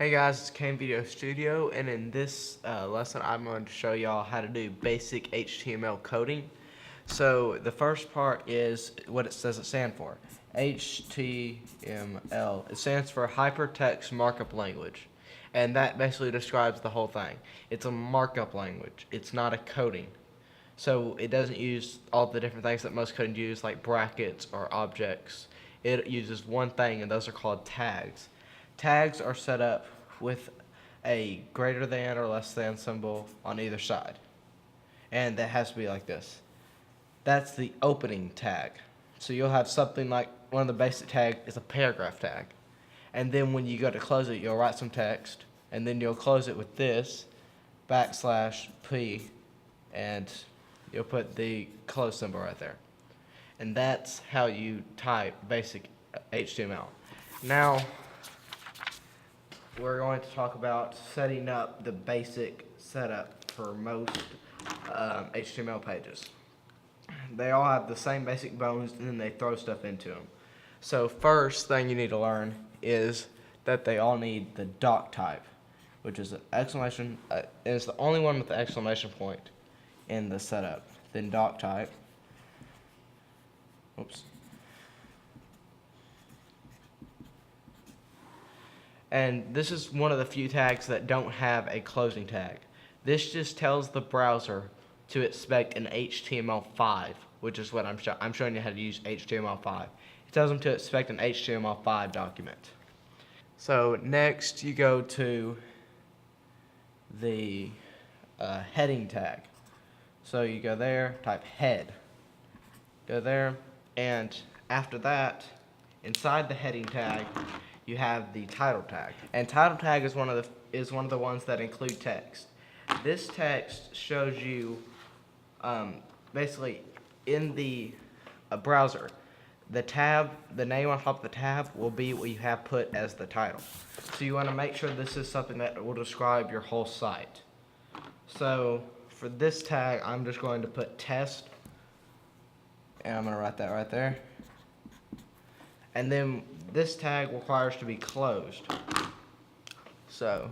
Hey guys, it's Kane Video Studio, and in this lesson I'm going to show y'all how to do basic HTML coding. So the first part is what it says it stands for. HTML. It stands for Hypertext Markup Language, and that basically describes the whole thing. It's a markup language. It's not a coding. So it doesn't use all the different things that most coding use, like brackets or objects. It uses one thing, and those are called tags. Tags are set up with a greater than or less than symbol on either side. And that has to be like this. That's the opening tag. So you'll have something like one of the basic tags is a paragraph tag. And then when you go to close it, you'll write some text, and then you'll close it with this \p, and you'll put the close symbol right there. And that's how you type basic HTML. Now, we're going to talk about setting up the basic setup for most HTML pages. They all have the same basic bones, and then they throw stuff into them. So first thing you need to learn is that they all need the doc type, which is an exclamation. It's the only one with the exclamation point in the setup. Then doc type. Oops. And this is one of the few tags that don't have a closing tag. This just tells the browser to expect an HTML5, which is what I'm showing you how to use HTML5. It tells them to expect an HTML5 document. So next you go to the heading tag. So you go there, type head. Go there, and after that, inside the heading tag, you have the title tag. And title tag is one of the ones that include text. This text shows you basically in the browser, the name on top of the tab will be what you have put as the title. So you want to make sure this is something that will describe your whole site. So for this tag, I'm just going to put test, and I'm going to write that right there. And then this tag requires to be closed. So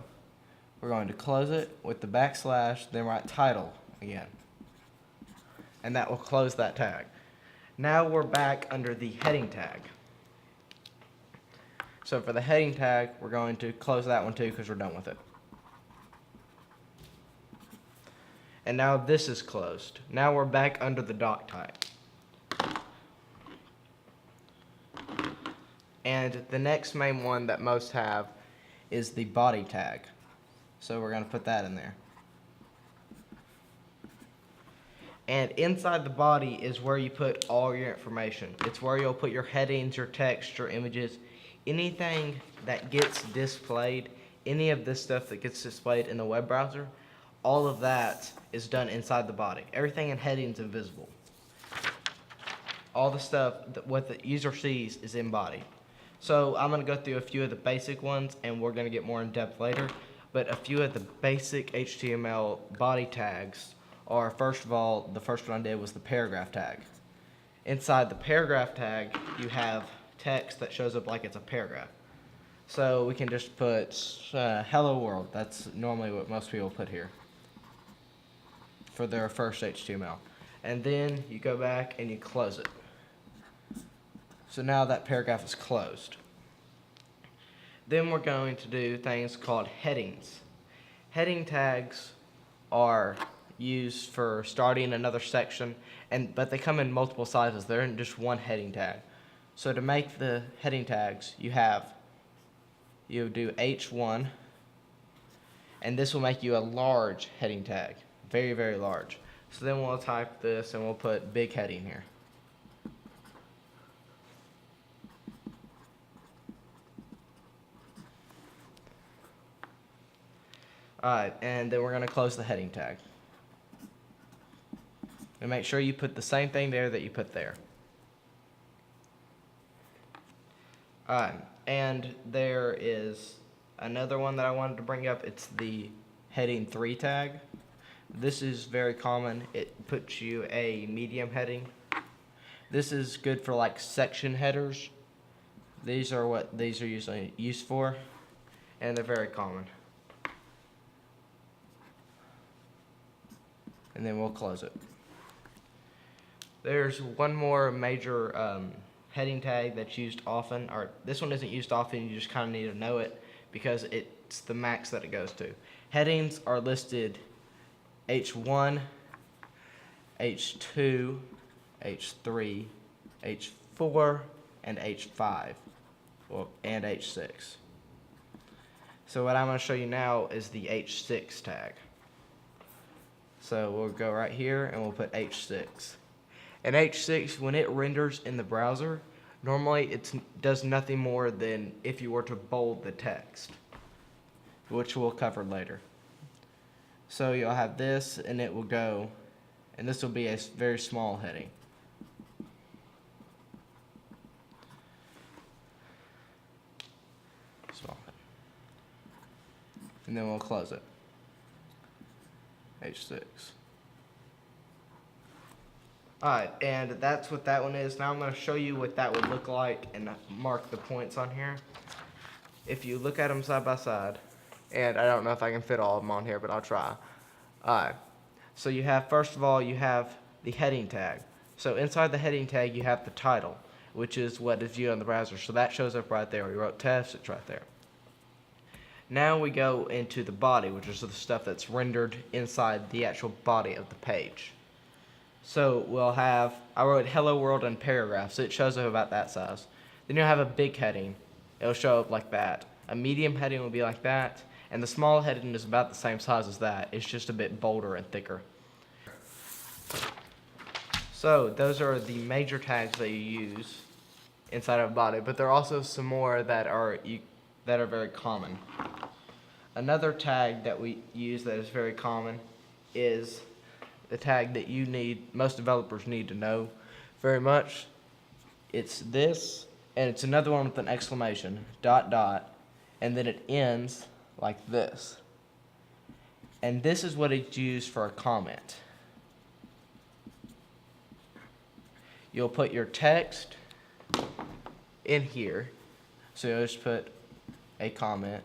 we're going to close it with the backslash, then write title again. And that will close that tag. Now we're back under the heading tag. So for the heading tag, we're going to close that one too because we're done with it. And now this is closed. Now we're back under the doc type. And the next main one that most have is the body tag. So we're going to put that in there. And inside the body is where you put all your information. It's where you'll put your headings, your text, your images, anything that gets displayed, any of this stuff that gets displayed in the web browser, all of that is done inside the body. Everything in headings is invisible. All the stuff that what the user sees is in body. So I'm going to go through a few of the basic ones, and we're going to get more in depth later. But a few of the basic HTML body tags are, first of all, the first one I did was the paragraph tag. Inside the paragraph tag, you have text that shows up like it's a paragraph. So we can just put hello world. That's normally what most people put here for their first HTML. And then you go back and you close it. So now that paragraph is closed. Then we're going to do things called headings. Heading tags are used for starting another section, but they come in multiple sizes. They're in just one heading tag. So to make the heading tags, you do H1, and this will make you a large heading tag, very, very large. So then we'll type this and we'll put big heading here. Alright, and then we're going to close the heading tag. And make sure you put the same thing there that you put there. Alright, and there is another one that I wanted to bring up. It's the heading 3 tag. This is very common. It puts you a medium heading. This is good for like section headers. These are what these are usually used for. and they're very common. And then we'll close it. There's one more major heading tag that's used often, or this one isn't used often, you just kind of need to know it because it's the max that it goes to. Headings are listed H1, H2, H3, H4, and H5, and H6. So what I'm going to show you now is the H6 tag. So we'll go right here and we'll put H6. And H6, when it renders in the browser, normally it does nothing more than if you were to bold the text, which we'll cover later. So you'll have this, and it will go, and this will be a very small heading. Small heading. And then we'll close it. H6. Alright, and that's what that one is. Now I'm going to show you what that would look like and mark the points on here. If you look at them side by side, and I don't know if I can fit all of them on here, but I'll try. Alright, so you have, first of all, you have the heading tag. So inside the heading tag, you have the title, which is what is viewed on the browser. So that shows up right there. We wrote test, it's right there. Now we go into the body, which is the stuff that's rendered inside the actual body of the page. So we'll have, I wrote hello world and paragraph, so it shows up about that size. Then you'll have a big heading. It'll show up like that. A medium heading will be like that, and the small heading is about the same size as that. It's just a bit bolder and thicker. So those are the major tags that you use inside of a body, but there are also some more that are very common. Another tag that we use that is very common is the tag that most developers need to know very much. It's this, and it's another one with an exclamation, ... and then it ends like this. And this is what it's used for a comment. You'll put your text in here, so you'll just put a comment.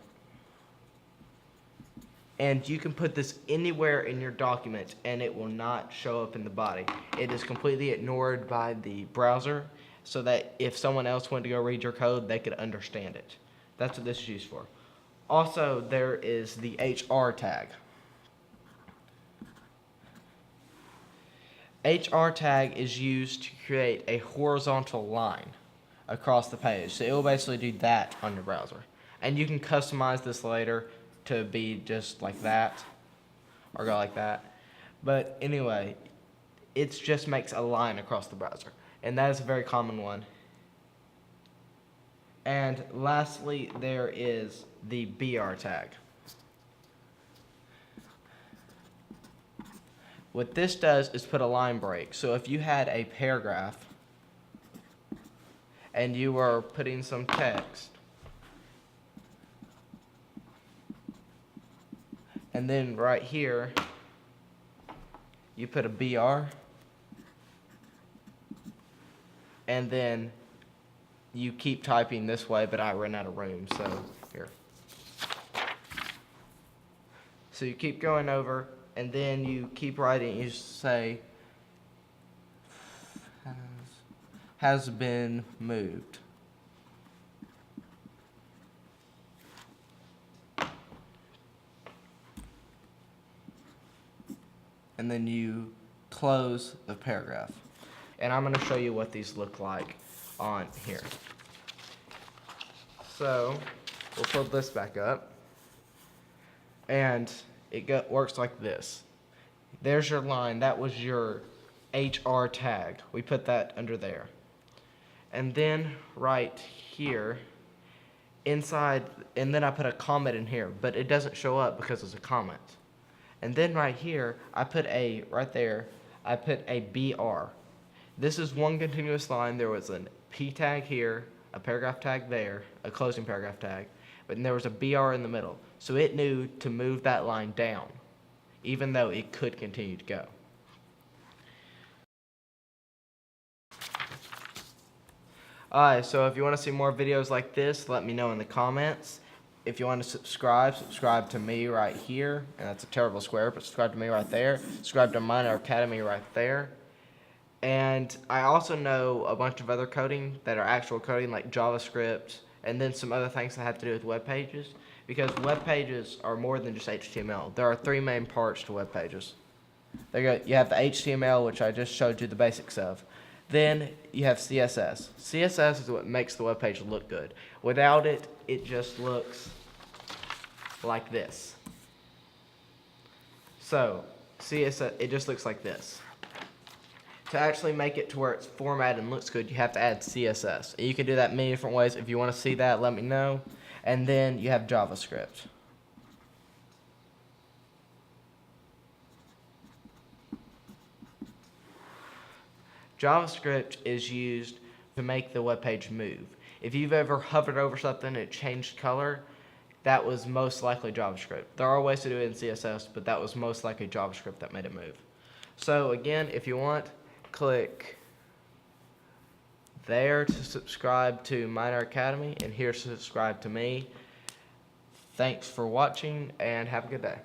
And you can put this anywhere in your document and it will not show up in the body. It is completely ignored by the browser so that if someone else went to go read your code, they could understand it. That's what this is used for. Also, there is the HR tag. HR tag is used to create a horizontal line across the page. So it will basically do that on your browser. And you can customize this later to be just like that or go like that. But anyway, it just makes a line across the browser. And that is a very common one. And lastly, there is the BR tag. What this does is put a line break. So if you had a paragraph and you were putting some text, and then right here, you put a BR, and then you keep typing this way, but I ran out of room, so here. So you keep going over, and then you keep writing, you say, has been moved. And then you close the paragraph. And I'm going to show you what these look like on here. So we'll pull this back up, and it works like this. There's your line. That was your HR tag. We put that under there. And then right here, inside, and then I put a comment in here, but it doesn't show up because it's a comment. And then right here, right there, I put a BR. This is one continuous line. There was a P tag here, a paragraph tag there, a closing paragraph tag, but then there was a BR in the middle. So it knew to move that line down, even though it could continue to go. Alright, so if you want to see more videos like this, let me know in the comments. if you want to subscribe to me right here, and that's a terrible square, but subscribe to me right there. Subscribe to Miner Academy right there. And I also know a bunch of other coding that are actual coding, like JavaScript, and then some other things that have to do with web pages, because web pages are more than just HTML. There are three main parts to web pages. You have the HTML, which I just showed you the basics of. Then you have CSS. CSS is what makes the web page look good. Without it, it just looks like this. So CSS, it just looks like this. To actually make it to where it's formatted and looks good, you have to add CSS. You can do that many different ways. If you want to see that, let me know. And then you have JavaScript. JavaScript is used to make the web page move. If you've ever hovered over something and it changed color, that was most likely JavaScript. There are ways to do it in CSS, but that was most likely JavaScript that made it move. So again, if you want, click there to subscribe to Miner Academy, and here to subscribe to me. Thanks for watching, and have a good day.